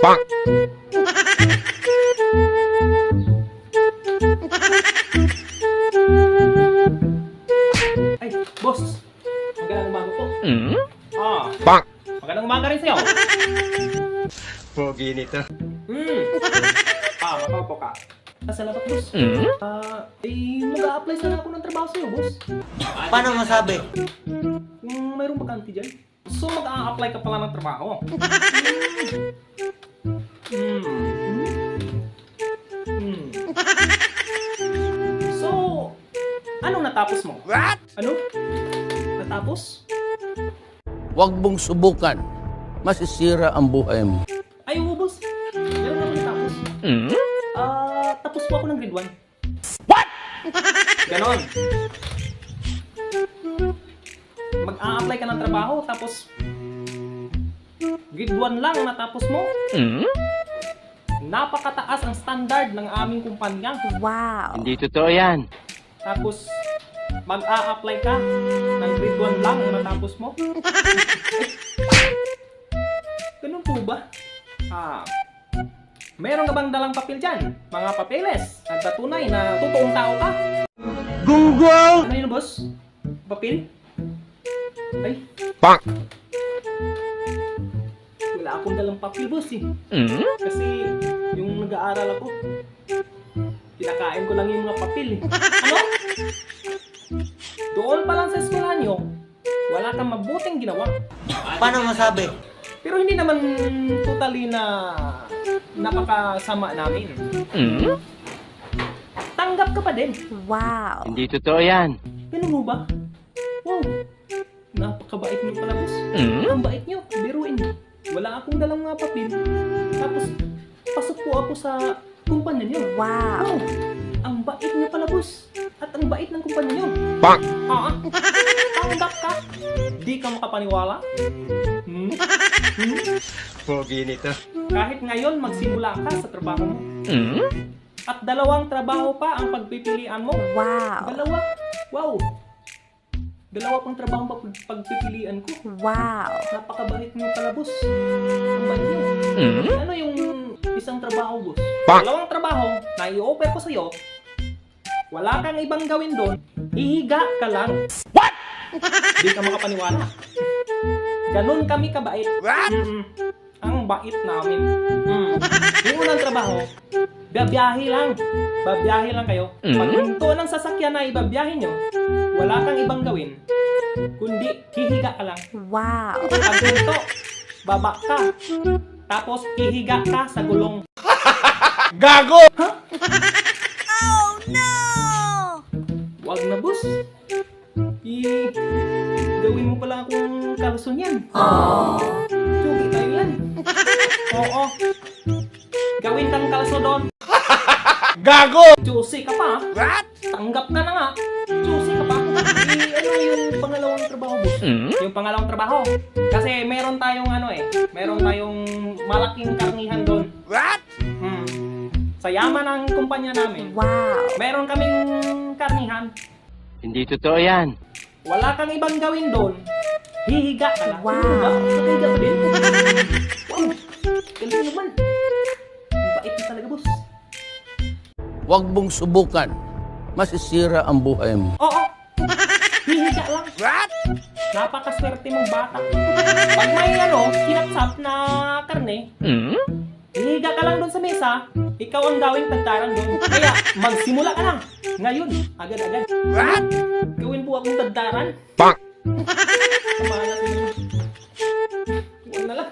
Bonk! Ay, boss. Magandang umaga po. Bonk! Magandang umaga rin sa'yo. Pogi nito. Mapaupo ka. Salamat, boss. Mag-a-apply sana ako ng trabaho sa'yo, boss. Paano masabi? Kung mayroong bakante dyan. So, mag-a-apply ka pala ng trabaho. So, anong natapos mo? What? Ano? Natapos? Huwag mong subukan. Masisira ang buhay mo. Ay, oo, boss. Meron ako natapos. Tapos po ako ng grade 1. What? Ganon. Mag-a-apply ka ng trabaho, tapos grade 1 lang natapos mo. Napakataas ang standard ng aming kumpanya. Wow. Hindi totoo yan. Tapos, mag-a-apply ka ng grade 1 lang natapos mo. Ganun po ba? Meron ka bang dalang papel dyan? Mga papeles, nagtatunay na totoong tao ka? Gunggong! Ano yun, boss? Papel? Ay, Bonk! wala akong dalang papel, boss eh. Kasi yung nag-aaral ako, kinakain ko lang yung mga papel eh. Ano? Doon pa lang sa eskwela nyo, wala kang mabuting ginawa. Paano masabi? Pero hindi naman totally na napakasama namin. Tanggap ka pa din. Wow. Hindi totoo yan. Ganun mo ba? Wow. Napakabait niyo pala, boss. Ang bait niyo. Biruin niyo. Wala akong dalang mga papel. Tapos, pasok po ako sa kumpanya niyo. Wow. Wow. Ang bait niyo pala, boss. At ang bait ng kumpanya niyo. Bonk! Tanggap ka. Di ka makapaniwala. Pogi nito. Kahit ngayon, magsimula ka sa trabaho mo. At dalawang trabaho pa ang pagpipilian mo. Wow. Dalawa? Wow. Dalawa pang trabaho ang pagpipilian ko. Wow. Napakabait mo pala, boss. Ang bait mo. Ano yung isang trabaho, boss? Bang! Dalawang trabaho na i-offer ko sa'yo, wala kang ibang gawin doon, hihiga ka lang. What? Di ka makapaniwala. Ganon kami kabait. What? Ang bait namin. Yung unang trabaho, babiyahe lang. Babiyahe lang kayo. Pag hinto ng sasakyan na ibabiyahe nyo, wala kang ibang gawin, kundi hihiga ka lang. Wow. Pag hinto, baba ka. Tapos hihiga ka sa gulong. Gago! Oh no! Wag na, boss. Gawin mo pala akong kalson yan. Sugi tayo yan. Oo. Gawin kang kalso doon. Gago! Juicy ka pa. What? Tanggap ka na nga. Juicy ka pa. Ano yung pangalawang trabaho, boss? Yung pangalawang trabaho. Kasi meron tayong meron tayong malaking karnihan doon. What? Sa yaman ng kumpanya namin, Wow. meron kaming karnihan. Hindi totoo yan. Wala kang ibang gawin doon. Hihiga ka lang. Wow. Hihiga ka din. Wow. Galing naman. Ang bait mo talaga, boss. Huwag mong subukan. Masisira ang buhay mo. Oo. Hihiga lang. What? Napakaswerte mong bata. Pag may kinapsap na karne, hihiga ka lang doon sa mesa, ikaw ang gawing tagtaran doon. Kaya, magsimula ka na. Ngayon, agad-agad. What? Gawin po akong tagtaran. Bonk! Samahan natin yun. Huwag na lang.